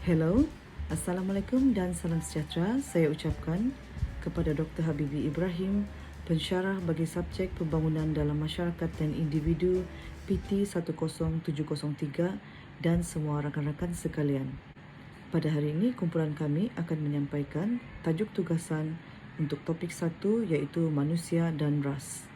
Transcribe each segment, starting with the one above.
Hello, Assalamualaikum dan salam sejahtera. Saya ucapkan kepada Dr. Habibie Ibrahim, pensyarah bagi subjek pembangunan dalam masyarakat dan individu PT 10703 dan semua rakan-rakan sekalian. Pada hari ini, kumpulan kami akan menyampaikan tajuk tugasan untuk topik 1 iaitu manusia dan ras.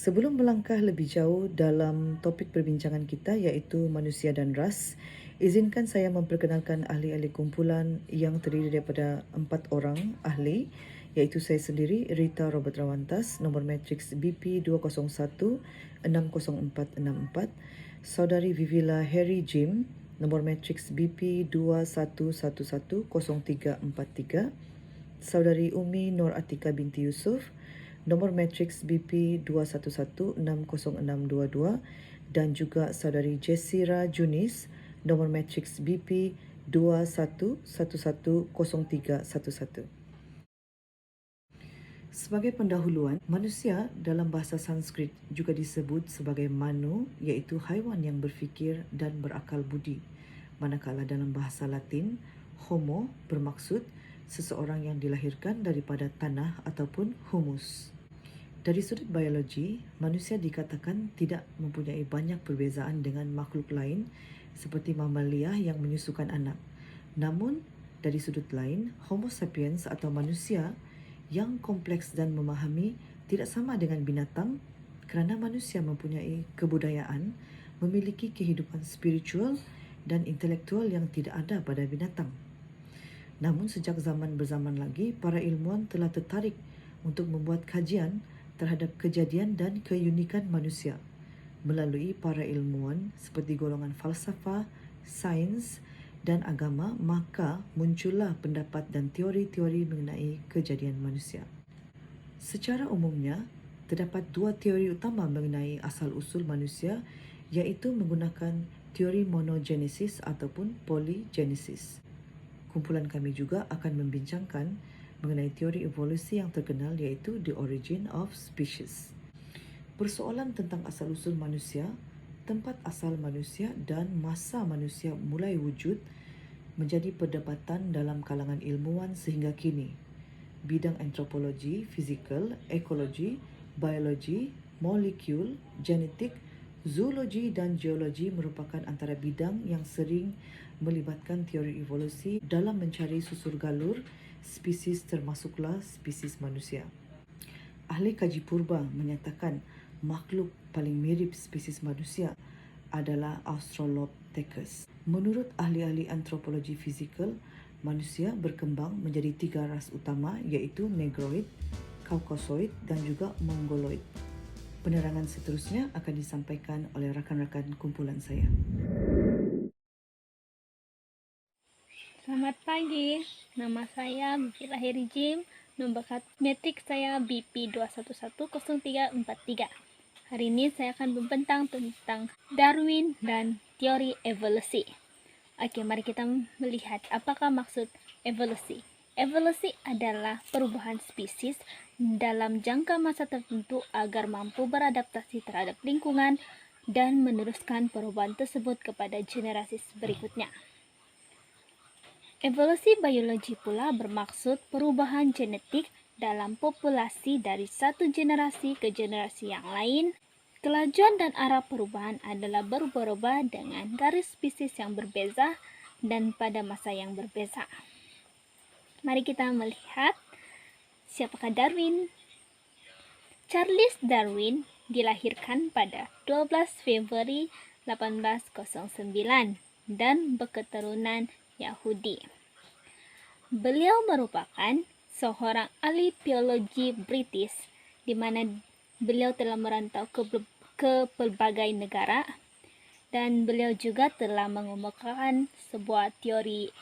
Sebelum melangkah lebih jauh dalam topik perbincangan kita iaitu manusia dan ras, izinkan saya memperkenalkan ahli-ahli kumpulan yang terdiri daripada 4 orang ahli iaitu saya sendiri, Rita Robert Rawantas, nombor matriks BP 201-60464, saudari Vivila Harry Jim, nombor matriks BP 21110343, saudari Umi Nur Atika binti Yusof, nombor matriks BP 211-60622 dan juga saudari Jessira Junis, nombor matriks BP 21110311. Sebagai pendahuluan, manusia dalam bahasa Sanskrit juga disebut sebagai manu, iaitu haiwan yang berfikir dan berakal budi. Manakala dalam bahasa Latin, homo bermaksud seseorang yang dilahirkan daripada tanah ataupun humus. Dari sudut biologi, manusia dikatakan tidak mempunyai banyak perbezaan dengan makhluk lain seperti mamalia yang menyusukan anak. Namun, dari sudut lain, Homo sapiens atau manusia yang kompleks dan memahami tidak sama dengan binatang kerana manusia mempunyai kebudayaan, memiliki kehidupan spiritual dan intelektual yang tidak ada pada binatang. Namun sejak zaman berzaman lagi, para ilmuwan telah tertarik untuk membuat kajian terhadap kejadian dan keunikan manusia. Melalui para ilmuwan seperti golongan falsafah, sains dan agama, maka muncullah pendapat dan teori-teori mengenai kejadian manusia. Secara umumnya, terdapat 2 teori utama mengenai asal-usul manusia iaitu menggunakan teori monogenesis ataupun polygenesis. Kumpulan kami juga akan membincangkan mengenai teori evolusi yang terkenal iaitu The Origin of Species. Persoalan tentang asal-usul manusia, tempat asal manusia dan masa manusia mulai wujud menjadi perdebatan dalam kalangan ilmuwan sehingga kini. Bidang antropologi, fizikal, ekologi, biologi, molekul, genetik, zoologi dan geologi merupakan antara bidang yang sering melibatkan teori evolusi dalam mencari susur galur spesies termasuklah spesies manusia. Ahli kaji purba menyatakan makhluk paling mirip spesies manusia adalah Australopithecus. Menurut ahli-ahli antropologi fizikal, manusia berkembang menjadi 3 ras utama iaitu Negroid, Caucasoid dan juga Mongoloid. Penerangan seterusnya akan disampaikan oleh rakan-rakan kumpulan saya. Selamat pagi, nama saya Vivila Harry Jim, nombor matriks saya BP 2110343. Hari ini saya akan membentang tentang Darwin dan teori evolusi. Oke, mari kita melihat apakah maksud evolusi. Evolusi adalah perubahan spesies dalam jangka masa tertentu agar mampu beradaptasi terhadap lingkungan dan meneruskan perubahan tersebut kepada generasi berikutnya. Evolusi biologi pula bermaksud perubahan genetik dalam populasi dari satu generasi ke generasi yang lain. Kelajuan dan arah perubahan adalah berubah-ubah dengan garis spesies yang berbeza dan pada masa yang berbeza. Mari kita melihat siapakah Darwin. Charles Darwin dilahirkan pada 12 Februari 1809 dan berketurunan Yahudi. Beliau merupakan seorang ahli biologi British di mana beliau telah merantau ke berbagai negara dan beliau juga telah mengemukakan sebuah teori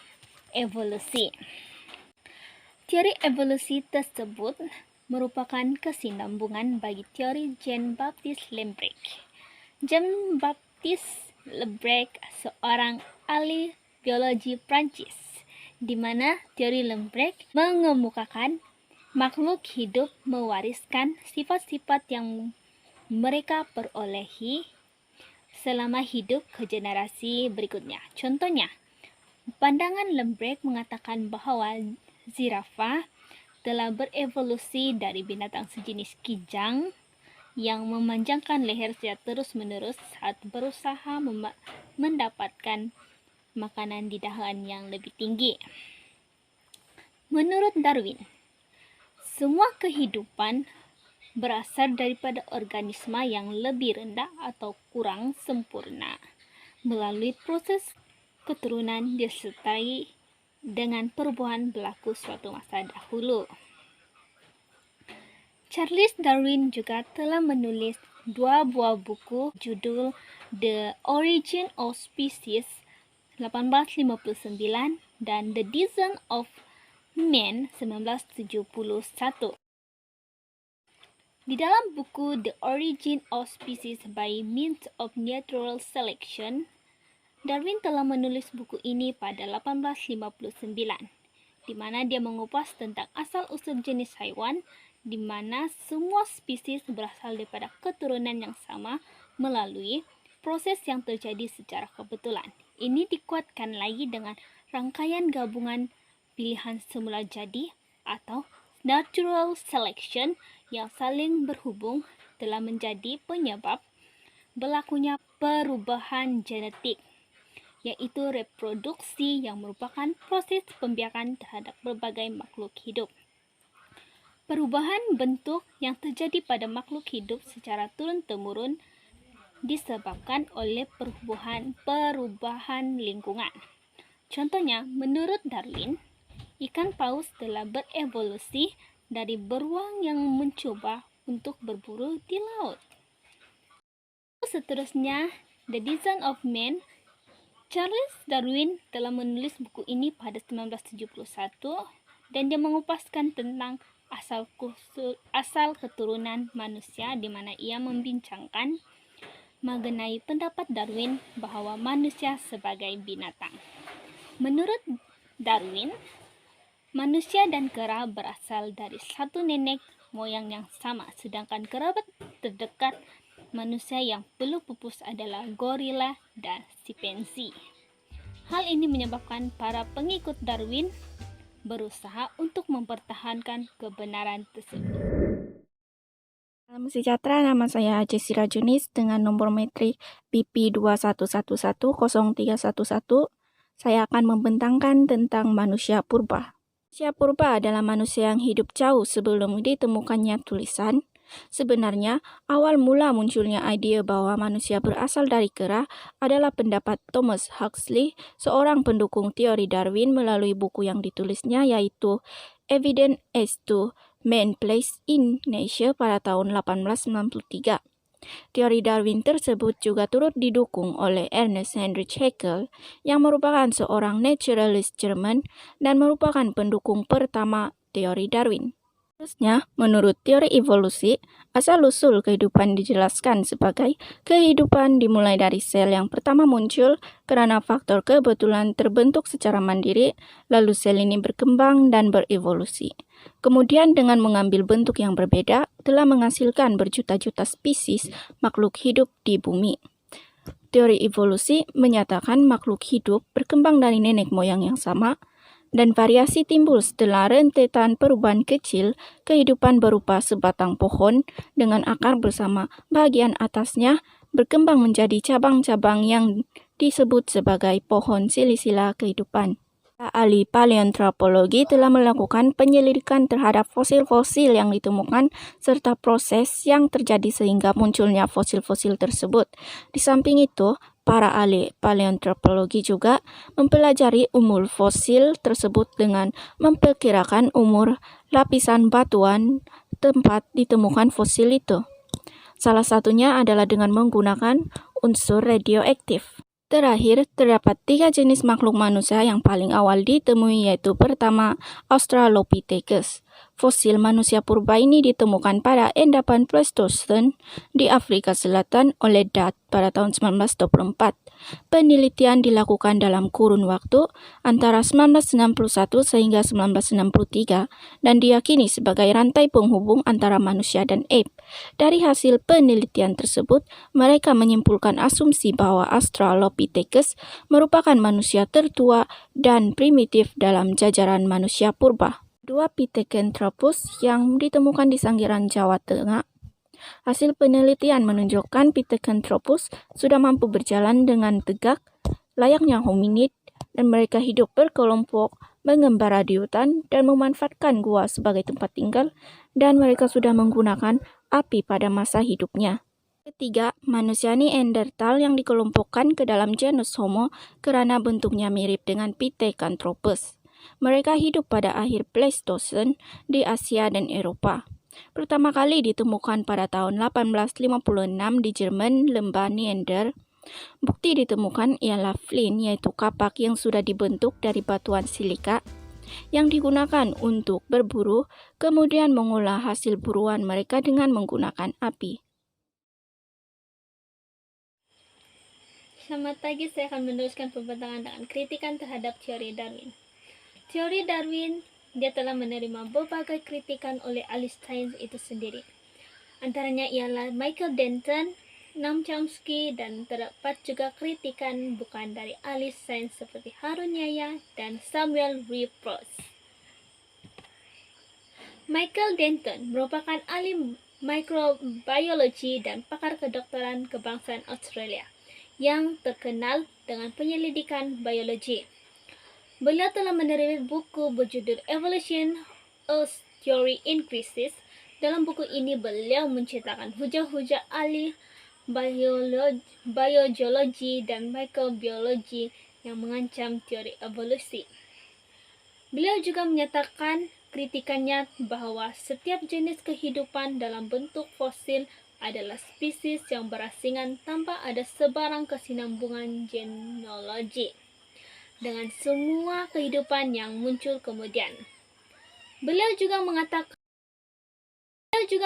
evolusi. Teori evolusi tersebut merupakan kesinambungan bagi teori Jean-Baptiste Lambert. Jean-Baptiste Lambert seorang ahli biologi Prancis, di mana teori Lambert mengemukakan makhluk hidup mewariskan sifat-sifat yang mereka perolehi selama hidup ke generasi berikutnya. Contohnya, pandangan Lembrek mengatakan bahwa zirafah telah berevolusi dari binatang sejenis kijang yang memanjangkan leher secara terus-menerus saat berusaha mendapatkan makanan di dahan yang lebih tinggi. Menurut Darwin, semua kehidupan berasal daripada organisme yang lebih rendah atau kurang sempurna melalui proses keturunan disertai dengan perubahan berlaku suatu masa dahulu. Charles Darwin juga telah menulis 2 buah buku judul The Origin of Species 1859 dan The Descent of Man 1971. Di dalam buku The Origin of Species by Means of Natural Selection, Darwin telah menulis buku ini pada 1859, di mana dia mengupas tentang asal-usul jenis haiwan, di mana semua spesies berasal daripada keturunan yang sama melalui proses yang terjadi secara kebetulan. Ini dikuatkan lagi dengan rangkaian gabungan pilihan semula jadi atau natural selection yang saling berhubung telah menjadi penyebab berlakunya perubahan genetik, yaitu reproduksi yang merupakan proses pembiakan terhadap berbagai makhluk hidup. Perubahan bentuk yang terjadi pada makhluk hidup secara turun-temurun disebabkan oleh perubahan lingkungan. Contohnya, menurut Darwin, ikan paus telah berevolusi dari beruang yang mencoba untuk berburu di laut. Seterusnya, The Descent of Man. Charles Darwin telah menulis buku ini pada 1971 dan dia mengupaskan tentang asal keturunan manusia, di mana ia membincangkan mengenai pendapat Darwin bahwa manusia sebagai binatang. Menurut Darwin, manusia dan kera berasal dari satu nenek moyang yang sama, sedangkan kerabat terdekat manusia yang belum pupus adalah gorila dan simpanse. Hal ini menyebabkan para pengikut Darwin berusaha untuk mempertahankan kebenaran tersebut. Salam sejahtera, nama saya Jessira Junis dengan nomor metrik BP21110311. Saya akan membentangkan tentang manusia purba. Manusia purba adalah manusia yang hidup jauh sebelum ditemukannya tulisan. Sebenarnya, awal mula munculnya ide bahwa manusia berasal dari kera adalah pendapat Thomas Huxley, seorang pendukung teori Darwin melalui buku yang ditulisnya yaitu Evidence as to Man Place in Nature pada tahun 1893. Teori Darwin tersebut juga turut didukung oleh Ernest Heinrich Haeckel yang merupakan seorang naturalist Jerman dan merupakan pendukung pertama teori Darwin. Seterusnya, menurut teori evolusi, asal-usul kehidupan dijelaskan sebagai kehidupan dimulai dari sel yang pertama muncul karena faktor kebetulan terbentuk secara mandiri, lalu sel ini berkembang dan berevolusi. Kemudian dengan mengambil bentuk yang berbeda, telah menghasilkan berjuta-juta spesies makhluk hidup di bumi. Teori evolusi menyatakan makhluk hidup berkembang dari nenek moyang yang sama, dan variasi timbul setelah rentetan perubahan kecil kehidupan berupa sebatang pohon dengan akar bersama bagian atasnya berkembang menjadi cabang-cabang yang disebut sebagai pohon silsilah kehidupan. Ahli paleoantropologi telah melakukan penyelidikan terhadap fosil-fosil yang ditemukan serta proses yang terjadi sehingga munculnya fosil-fosil tersebut. Di samping itu, para ahli paleoantropologi juga mempelajari umur fosil tersebut dengan memperkirakan umur lapisan batuan tempat ditemukan fosil itu. Salah satunya adalah dengan menggunakan unsur radioaktif. Terakhir, terdapat 3 jenis makhluk manusia yang paling awal ditemui, yaitu pertama, Australopithecus, Fosil manusia purba ini ditemukan pada endapan Pleistosen di Afrika Selatan oleh Datt pada tahun 1924. Penelitian dilakukan dalam kurun waktu antara 1961 sehingga 1963 dan diyakini sebagai rantai penghubung antara manusia dan ape. Dari hasil penelitian tersebut, mereka menyimpulkan asumsi bahwa Australopithecus merupakan manusia tertua dan primitif dalam jajaran manusia purba. Dua Pithecanthropus yang ditemukan di Sangiran, Jawa Tengah. Hasil penelitian menunjukkan Pithecanthropus sudah mampu berjalan dengan tegak, layaknya hominid, dan mereka hidup berkelompok, mengembara di hutan, dan memanfaatkan gua sebagai tempat tinggal, dan mereka sudah menggunakan api pada masa hidupnya. Ketiga, manusia Neanderthal yang dikelompokkan ke dalam genus Homo karena bentuknya mirip dengan Pithecanthropus. Mereka hidup pada akhir Pleistosen di Asia dan Eropa. Pertama kali ditemukan pada tahun 1856 di Jerman, lembah Neander. Bukti ditemukan ialah flint, yaitu kapak yang sudah dibentuk dari batuan silika yang digunakan untuk berburu, kemudian mengolah hasil buruan mereka dengan menggunakan api. Selamat pagi, saya akan meneruskan pembentangan dengan kritikan terhadap teori Darwin. Teori Darwin, dia telah menerima berbagai kritikan oleh ahli sains itu sendiri. Antaranya ialah Michael Denton, Noam Chomsky, dan terdapat juga kritikan bukan dari ahli sains seperti Harun Yahya dan Samuel Repros. Michael Denton merupakan ahli mikrobiologi dan pakar kedokteran kebangsaan Australia yang terkenal dengan penyelidikan biologi. Beliau telah menerbitkan buku berjudul Evolution: A Theory in Crisis. Dalam buku ini, beliau menceritakan hujah-hujah ahli biogeologi dan mikrobiologi yang mengancam teori evolusi. Beliau juga menyatakan kritikannya bahwa setiap jenis kehidupan dalam bentuk fosil adalah spesies yang berasingan tanpa ada sebarang kesinambungan genealogi dengan semua kehidupan yang muncul kemudian. Beliau juga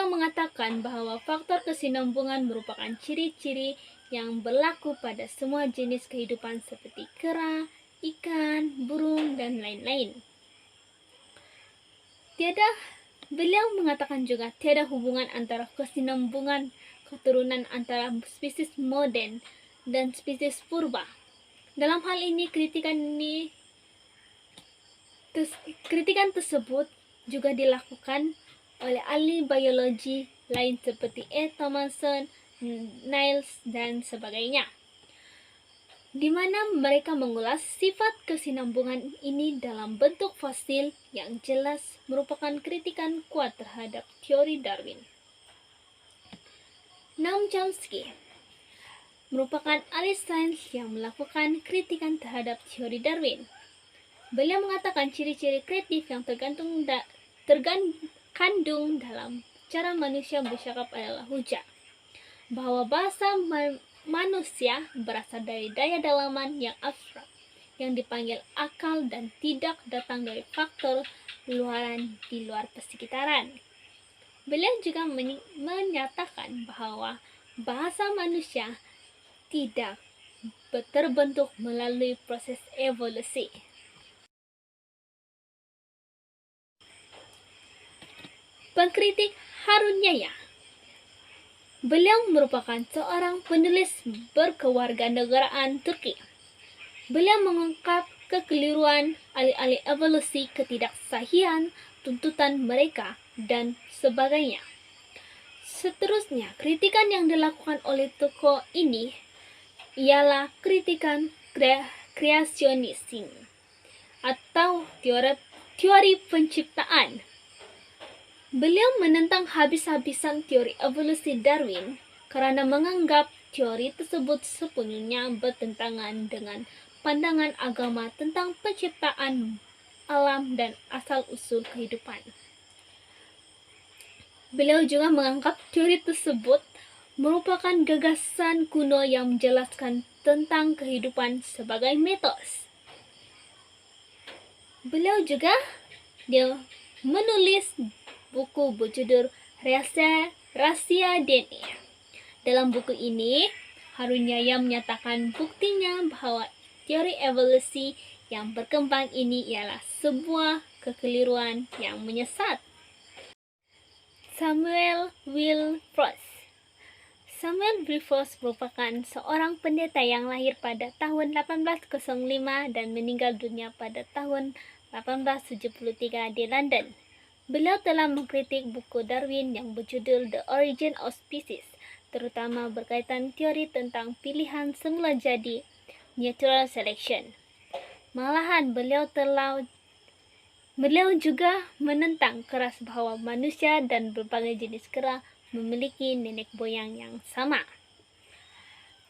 mengatakan bahwa faktor kesinambungan merupakan ciri-ciri yang berlaku pada semua jenis kehidupan seperti kera, ikan, burung, dan lain-lain. Beliau mengatakan juga tiada hubungan antara kesinambungan keturunan antara spesies modern dan spesies purba. Dalam hal ini, kritikan tersebut juga dilakukan oleh ahli biologi lain seperti E. Thomason, Niles, dan sebagainya, di mana mereka mengulas sifat kesinambungan ini dalam bentuk fosil yang jelas merupakan kritikan kuat terhadap teori Darwin. Noam Chomsky merupakan ahli sains yang melakukan kritikan terhadap teori Darwin. Beliau mengatakan ciri-ciri kreatif yang terkandung dalam cara manusia bercakap adalah hujah, bahwa bahasa manusia berasal dari daya dalaman yang abstrak, yang dipanggil akal dan tidak datang dari faktor luaran di luar persekitaran. Beliau juga menyatakan bahwa bahasa manusia tidak terbentuk melalui proses evolusi. Pengkritik Harun Yahya. Beliau merupakan seorang penulis berkewarganegaraan Turki. Beliau mengungkap kekeliruan ahli-ahli evolusi, ketidaksahihan tuntutan mereka, dan sebagainya. Seterusnya, kritikan yang dilakukan oleh tokoh ini ialah kritikan kreasionisme atau teori penciptaan. Beliau menentang habis-habisan teori evolusi Darwin karena menganggap teori tersebut sepenuhnya bertentangan dengan pandangan agama tentang penciptaan alam dan asal-usul kehidupan. Beliau juga menganggap teori tersebut merupakan gagasan kuno yang menjelaskan tentang kehidupan sebagai mitos. Beliau juga menulis buku berjudul Rahasia DNA. Dalam buku ini, Harunyaya menyatakan buktinya bahwa teori evolusi yang berkembang ini ialah sebuah kekeliruan yang menyesat. Samuel Wilberforce merupakan seorang pendeta yang lahir pada tahun 1805 dan meninggal dunia pada tahun 1873 di London. Beliau telah mengkritik buku Darwin yang berjudul The Origin of Species, terutama berkaitan teori tentang pilihan semula jadi, natural selection. Malahan beliau juga menentang keras bahwa manusia dan berbagai jenis kera memiliki nenek moyang yang sama.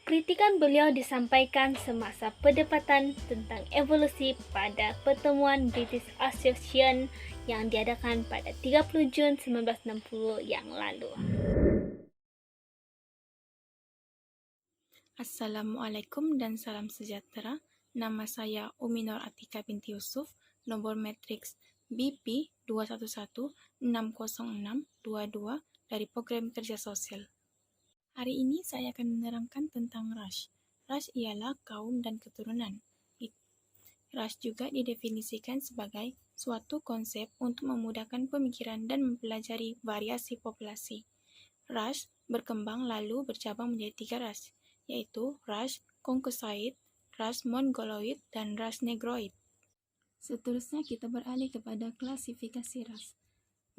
Kritikan beliau disampaikan semasa perdebatan tentang evolusi pada pertemuan British Association yang diadakan pada 30 Jun 1960 yang lalu. Assalamualaikum dan salam sejahtera. Nama saya Umi Nur Atika binti Yusuf, nomor matriks BP 211-606-22 dari Program Kerja Sosial. Hari ini saya akan menerangkan tentang ras. Ras ialah kaum dan keturunan. Ras juga didefinisikan sebagai suatu konsep untuk memudahkan pemikiran dan mempelajari variasi populasi. Ras berkembang lalu bercabang menjadi 3 ras, yaitu ras Caucasoid, ras Mongoloid, dan ras Negroid. Seterusnya kita beralih kepada klasifikasi ras.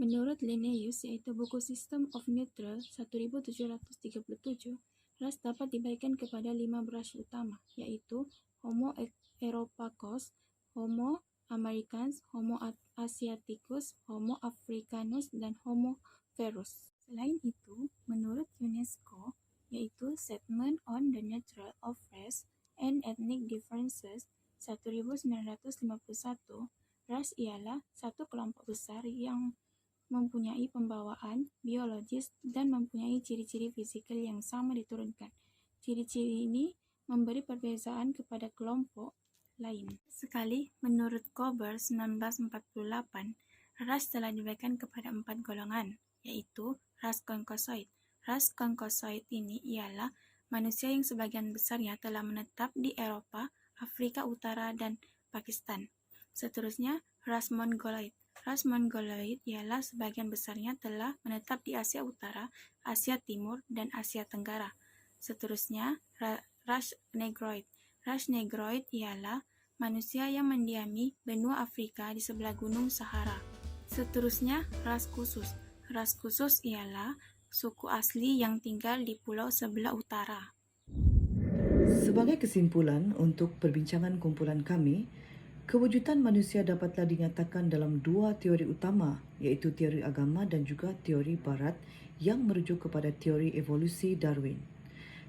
Menurut Linnaeus, yaitu buku System of Nature 1737, ras dapat dibagikan kepada 5 ras utama, yaitu Homo eropacus, Homo americanus, Homo asiaticus, Homo africanus, dan Homo ferus. Selain itu, menurut UNESCO, yaitu Statement on the Nature of Race and Ethnic Differences 1951, ras ialah satu kelompok besar yang mempunyai pembawaan biologis dan mempunyai ciri-ciri fisikal yang sama diturunkan. Ciri-ciri ini memberi perbedaan kepada kelompok lain. Sekali, menurut Kober 1948, ras telah dibagikan kepada 4 golongan, yaitu ras Caucasoid. Ras Caucasoid ini ialah manusia yang sebagian besarnya telah menetap di Eropa, Afrika Utara, dan Pakistan. Seterusnya, ras Mongoloid. Ras Mongoloid ialah sebagian besarnya telah menetap di Asia Utara, Asia Timur, dan Asia Tenggara. Seterusnya, ras Negroid. Ras Negroid ialah manusia yang mendiami benua Afrika di sebelah Gunung Sahara. Seterusnya, ras khusus. Ras khusus ialah suku asli yang tinggal di pulau sebelah utara. Sebagai kesimpulan untuk perbincangan kumpulan kami, kewujudan manusia dapatlah dinyatakan dalam 2 teori utama, iaitu teori agama dan juga teori barat yang merujuk kepada teori evolusi Darwin.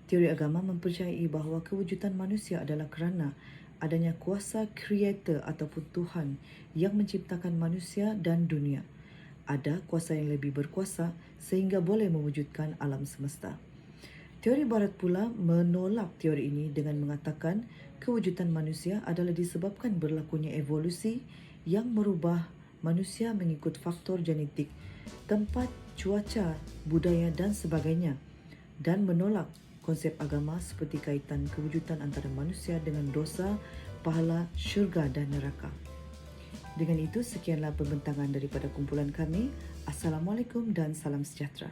Teori agama mempercayai bahawa kewujudan manusia adalah kerana adanya kuasa kreator ataupun Tuhan yang menciptakan manusia dan dunia. Ada kuasa yang lebih berkuasa sehingga boleh mewujudkan alam semesta. Teori barat pula menolak teori ini dengan mengatakan kewujudan manusia adalah disebabkan berlakunya evolusi yang merubah manusia mengikut faktor genetik, tempat, cuaca, budaya dan sebagainya, dan menolak konsep agama seperti kaitan kewujudan antara manusia dengan dosa, pahala, syurga dan neraka. Dengan itu, sekianlah pembentangan daripada kumpulan kami. Assalamualaikum dan salam sejahtera.